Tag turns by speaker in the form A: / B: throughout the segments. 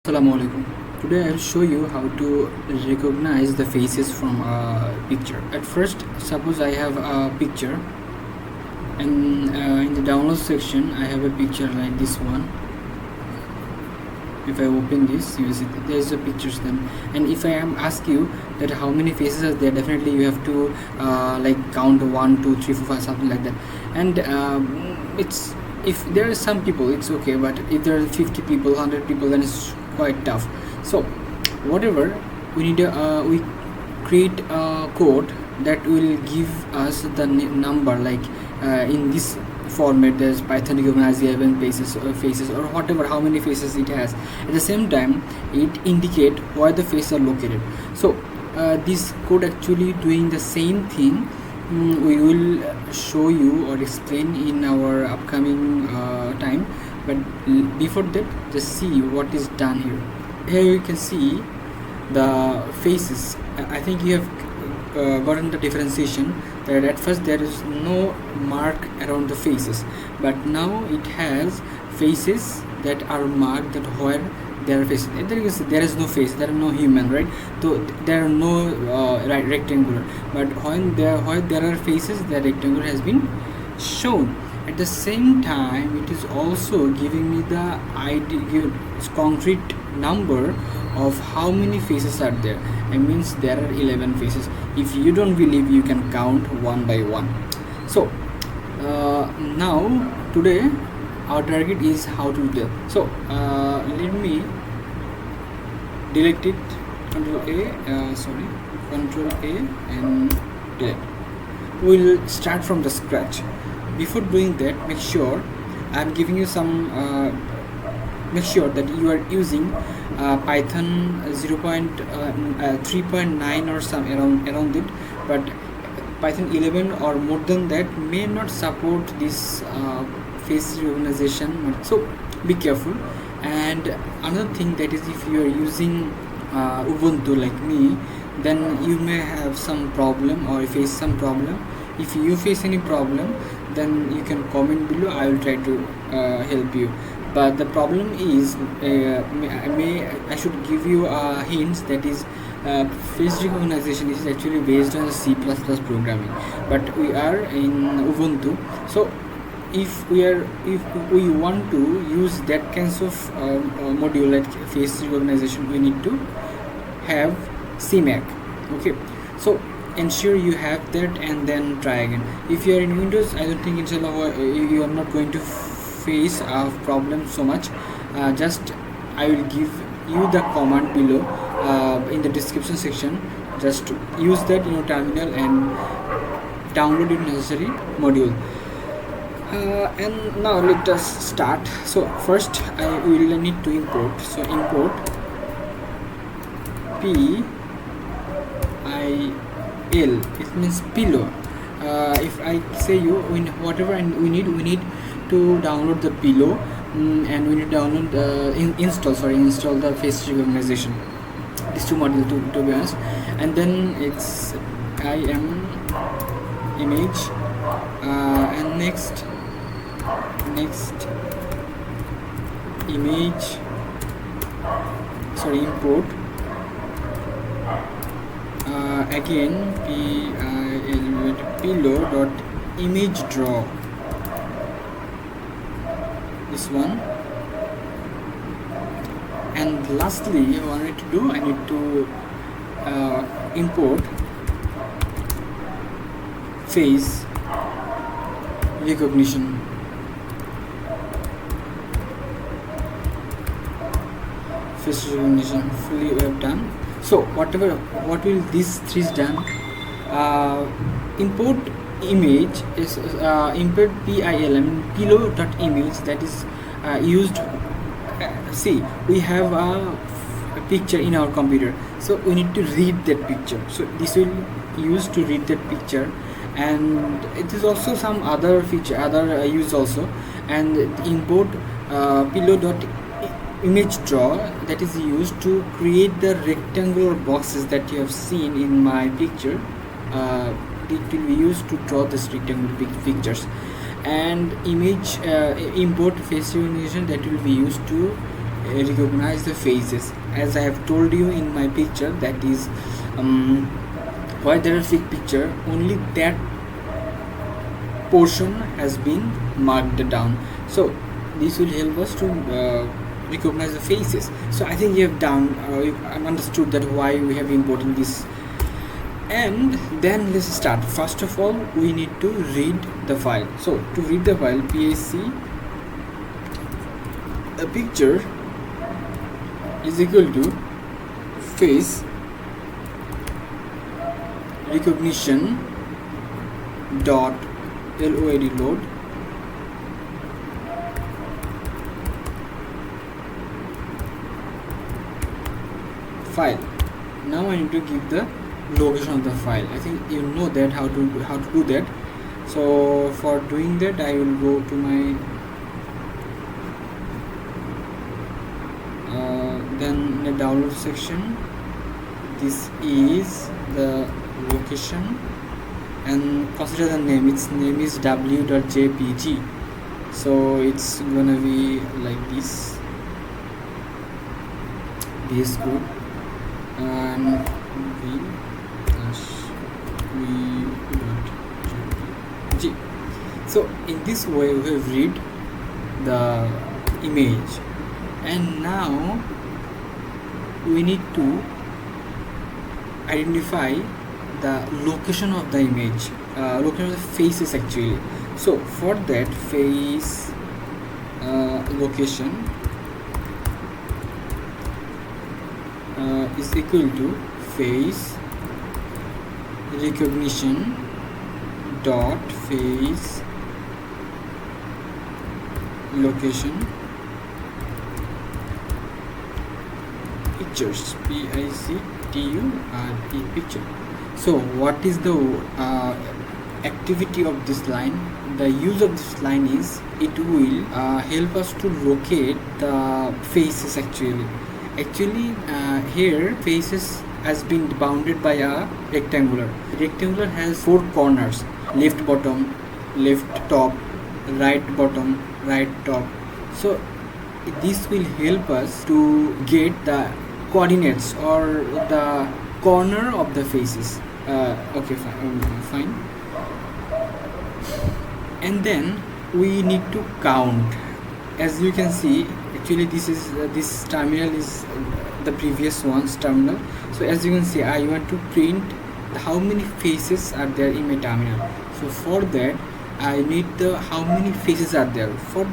A: Assalamualaikum. Today I will show you how to recognize the faces from a picture. At first, suppose I have a picture, and in the download section I have a picture like this one. If I open this, you will see there is a pictures then. And if I am ask you that how many faces are there, definitely you have to like count 1, 2, 3, 4, 5, something like that. And it's if there are some people, it's okay, but if there are 50 people, 100 people, then it's quite tough. So whatever we need, we create a code that will give us the number, like in this format. There's Python recognize the event faces or whatever, how many faces it has. At the same time, it indicate where the faces are located. So this code actually doing the same thing. We will show you or explain in our upcoming time, but before that, just see what is done here. Here you can see the faces. I think you have gotten the differentiation that at first there is no mark around the faces, but now it has faces that are marked, that where there are faces. There is no face, there are no human, right? So there are no rectangular, but when there are faces, the rectangle has been shown. At the same time, it is also giving me the concrete number of how many faces are there. It means there are 11 faces. If you don't believe, you can count one by one. So now today our target is how to do that. So let me delete it. Control A and delete. We'll start from the scratch. Before doing that, make sure I'm giving you some make sure that you are using Python 3.9 or some around it, but Python 11 or more than that may not support this face recognition, so be careful. And another thing, that is, if you are using Ubuntu like me, then you may have some problem or face some problem. If you face any problem, then you can comment below. I will try to help you. But the problem is, I should give you a hint, that is face recognition is actually based on C++ programming, but we are in Ubuntu. So if we want to use that kinds of module like face recognition, we need to have cmake. Okay, so ensure you have that and then try again. If you are in Windows, I don't think inshallah you are not going to face a problem so much. Just I will give you the command below in the description section. Just use that in your terminal and download your necessary module. And now let us start. So first I will need to import. So import PIL, it means pillow. If I say you whatever we need to download the pillow, and we need to download the install the face recognition, these two modules to be honest. And then it's image, and next image, import again pillow dot image draw, this one. And lastly, what I need to do, I need to import face recognition. Face recognition fully we have done. So what will these three done? Import image is import pillow.image, that is used. See, we have a picture in our computer, so we need to read that picture. So this will use to read that picture, and it is also some other feature, other use also. And import pillow.image draw, that is used to create the rectangular boxes that you have seen in my picture. It will be used to draw this rectangular pictures. And image import face recognition, that will be used to recognize the faces. As I have told you in my picture, that is where there are fake picture, only that portion has been marked down. So this will help us to recognize the faces. So I think you have done you understood that why we have imported this. And then let's start. First of all, we need to read the file. So to read the file, PAC a picture is equal to face recognition dot load file. Now I need to give the location of the file. I think you know that how to do that. So for doing that, I will go to my then the download section. This is the location, and consider the name. Its name is w.jpg, so it's gonna be like this, VS Code and v/v.jpg. So in this way we have read the image, and now we need to identify the location of the image, location of the faces actually. So for that, face location is equal to face recognition dot face location pictures, PICTURE picture. So what is the activity of this line? The use of this line is it will help us to locate the faces actually. Here faces has been bounded by a rectangular. Rectangular has 4 corners: left bottom, left top, right bottom, right top. So this will help us to get the coordinates or the corner of the faces. Okay, fine. And then we need to count. As you can see, actually this terminal is the previous one's terminal. So as you can see, I want to print how many faces are there in my terminal. So for that, I need the how many faces are there. For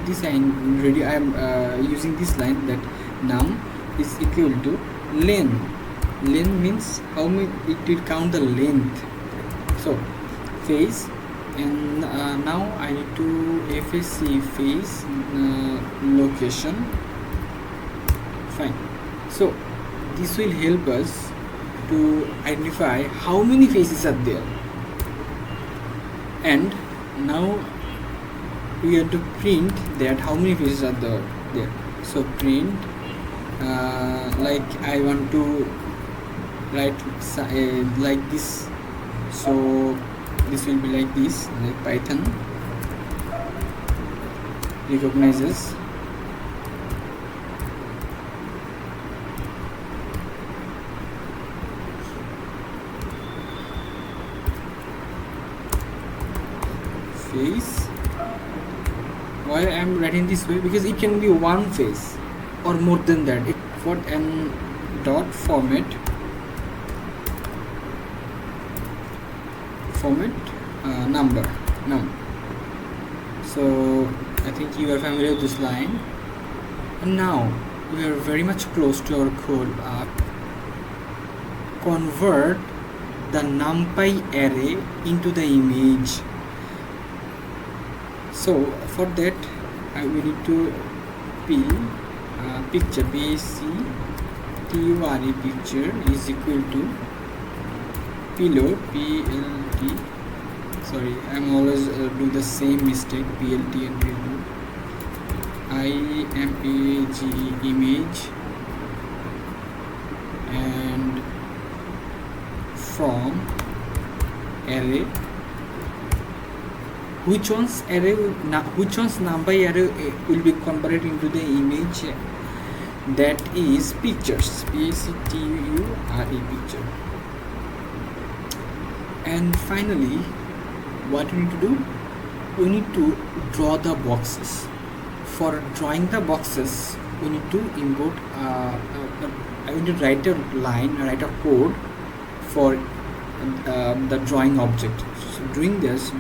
A: this I am using this line, that num is equal to length. Length means how many, it will count the length. So face, and now I need to FAC face location. Fine. So this will help us to identify how many faces are there. And now we have to print that how many faces are there. So print like I want to write like this. So this will be like this, like Python recognizes face. Why I am writing this way? Because it can be one face or more than that. For n dot format number num. So I think you are familiar with this line. And now we are very much close to our code. Convert the numpy array into the image. So for that we need to picture picture is equal to pload plt. Sorry, I'm always do the same mistake, plt and pload. image image and from array. Which one's numpy array will be converted into the image? that is pictures, picture, picture. And finally, what we need to do, we need to draw the boxes. For drawing the boxes, we need to import I need to write a line, write a code for the drawing object. So doing this,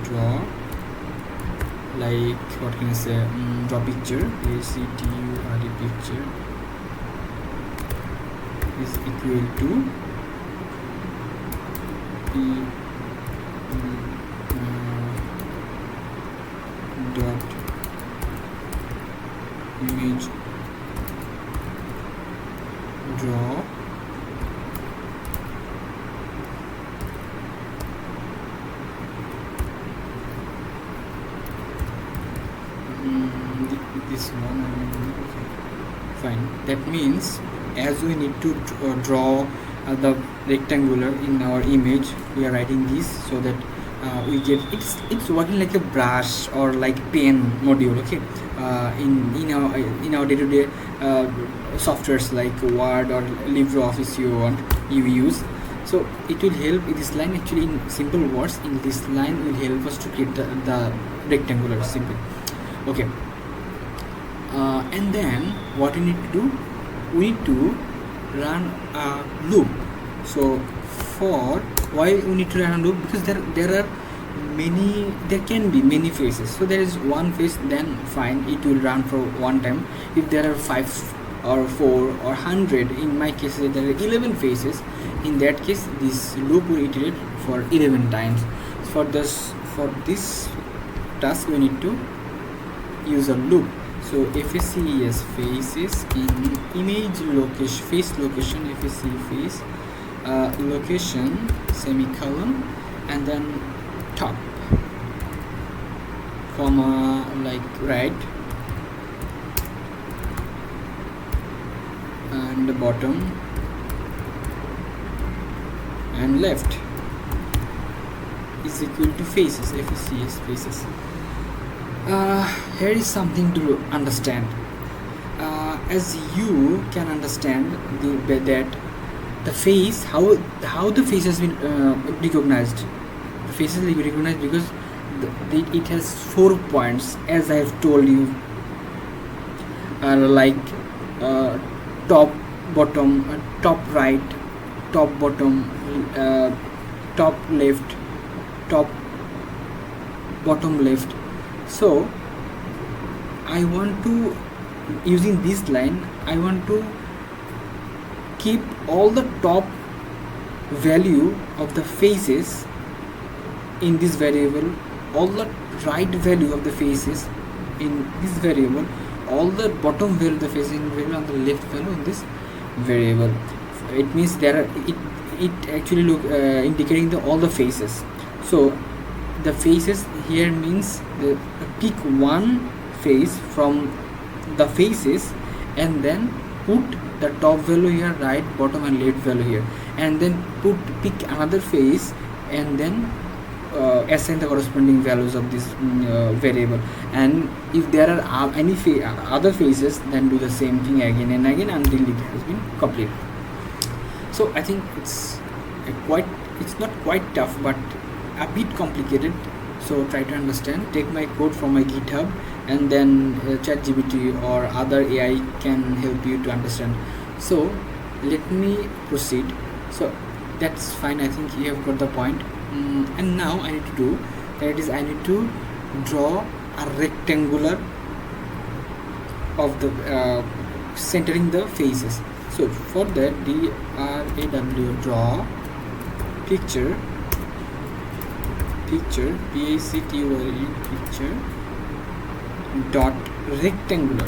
A: draw, like what can I say, draw picture, picture is equal to dot image draw this one. Okay, fine. That means as we need to draw the rectangular in our image, we are writing this so that we get it's working like a brush or like pen module. Okay, in our day-to-day softwares like Word or LibreOffice you use. So it will help in this line. Actually, in simple words, in this line will help us to create the rectangular simple. Okay, and then what we need to do, we need to run a loop. So for why we need to run a loop, because there can be many phases. So there is one phase, then fine, it will run for one time. If there are 5 or 4 or 100, in my case there are 11 phases, in that case this loop will iterate for 11 times. For this task we need to use a loop. So faces faces in image location, face location, face location, semicolon, and then top, comma, like right, and the bottom, and left is equal to faces, faces. Here is something to understand. As you can understand that the face, how the face has been recognized. The face is recognized because it has 4 points, as I have told you, like top, bottom, top right, top bottom, top left, top bottom left. So I want to, using this line, I want to keep all the top value of the faces in this variable, all the right value of the faces in this variable, all the bottom value of the faces in variable, and the left value in this variable. It means there are it actually indicating all the faces. So the faces here means pick one face from the faces and then put the top value here, right, bottom, and left value here, and then pick another face and then assign the corresponding values of this variable. And if there are any other faces, then do the same thing again and again until it has been completed. So I think it's not quite tough, but a bit complicated. So try to understand. Take my code from my GitHub, and then ChatGPT or other AI can help you to understand. So let me proceed. So that's fine. I think you have got the point. And now I need to do that is I need to draw a rectangular of the centering the faces. So for that, draw picture picture dot rectangle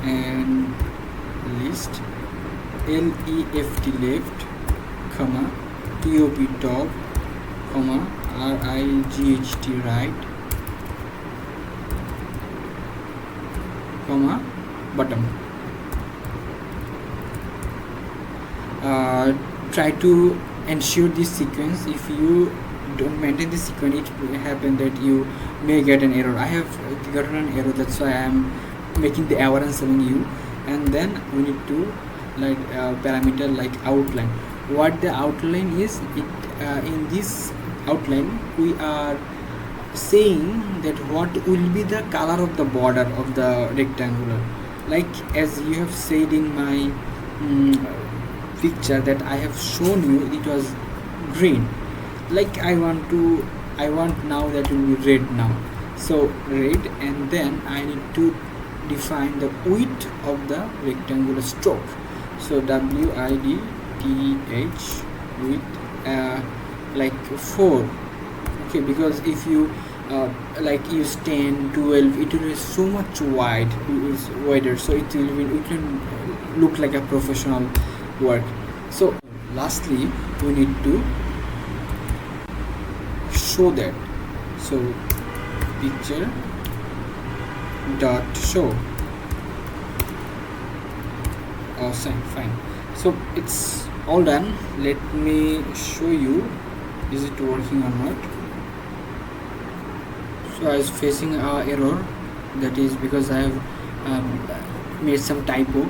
A: and list left comma top comma right comma bottom. Try to ensure this sequence. If you to maintain this sequence, it will happen that you may get an error. I have gotten an error, that's why I am making the error and showing you. And then we need to like parameter like outline. What the outline is, in this outline we are saying that what will be the color of the border of the rectangular, like as you have said in my picture that I have shown you, it was green. Like I want now that will be red now, so red. And then I need to define the width of the rectangular stroke, so width width like 4. Okay, because if you like use 10, 12, it will be so much wide, is wider, so it can look like a professional work. So lastly we need to show that, so picture dot show. Fine, so it's all done. Let me show you, is it working or not. So I was facing a error, that is because I have made some typo.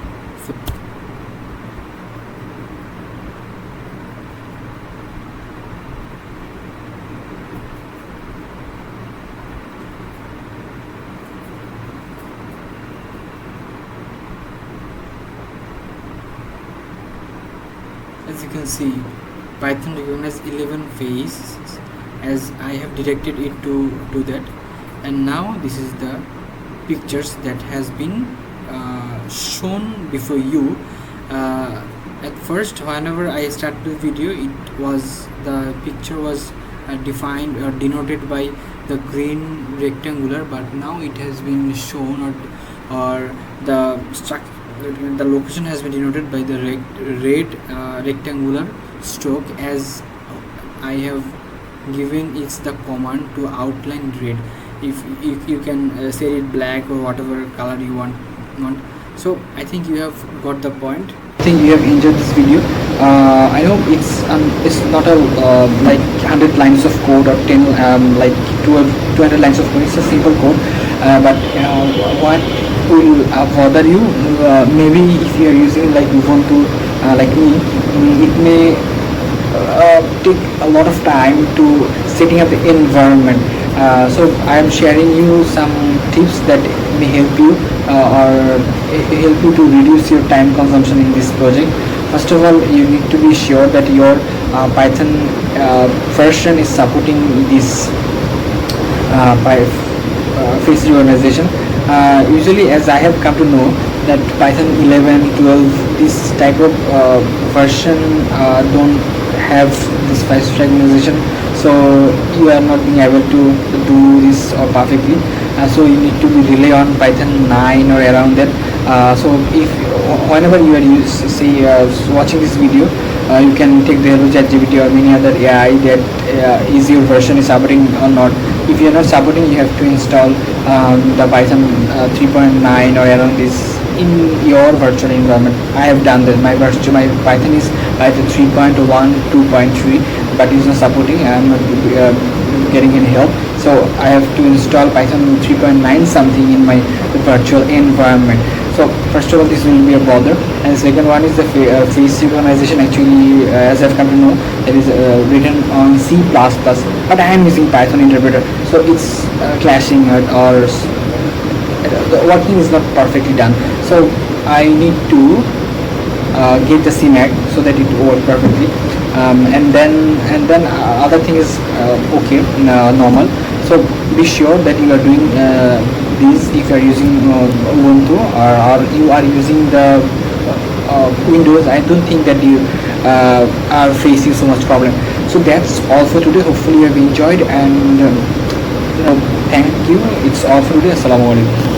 A: As you can see, Python recognizes 11 phases as I have directed it to do that. And now this is the pictures that has been shown before you. At first, whenever I started the video, the picture was defined or denoted by the green rectangular, but now it has been shown, or the location has been denoted by the red rectangular stroke, as I have given it's the command to outline red. If you can say it black or whatever color you want. So I think you have got the point. I think you have enjoyed this video. I know it's not a like 100 lines of code or 10 like 200 lines of code. It's a simple code, but what will bother you, maybe if you are using like Ubuntu like me, it may take a lot of time to setting up the environment. So I am sharing you some tips that may help you or help you to reduce your time consumption in this project. First of all, you need to be sure that your Python version is supporting this face reorganization. Usually, as I have come to know, that Python 11, 12, this type of version don't have this face reorganization, so you are not being able to do this perfectly. So you need to rely on Python 9 or around that. So if whenever you are watching this video, you can take the help of ChatGPT or any other AI that is your version is supporting or not. If you are not supporting, you have to install the Python 3.9 or around this in your virtual environment. I have done that. My Python is Python 3.1, 2.3, but it's not supporting. I am not getting any help, so I have to install Python 3.9 something in my virtual environment. So first of all, this will be a bother, and second one is the face synchronization. Actually, as I've come to know, it is written on C++, but I am using Python interpreter, so it's clashing or the working is not perfectly done. So I need to get the cmake so that it works perfectly, and then other thing is okay, normal. So be sure that you are doing this if you are using Ubuntu or you are using the Windows. I don't think that you are facing so much problem. So that's all for today. Hopefully you have enjoyed, and thank you. It's all for today. Assalamu alaikum.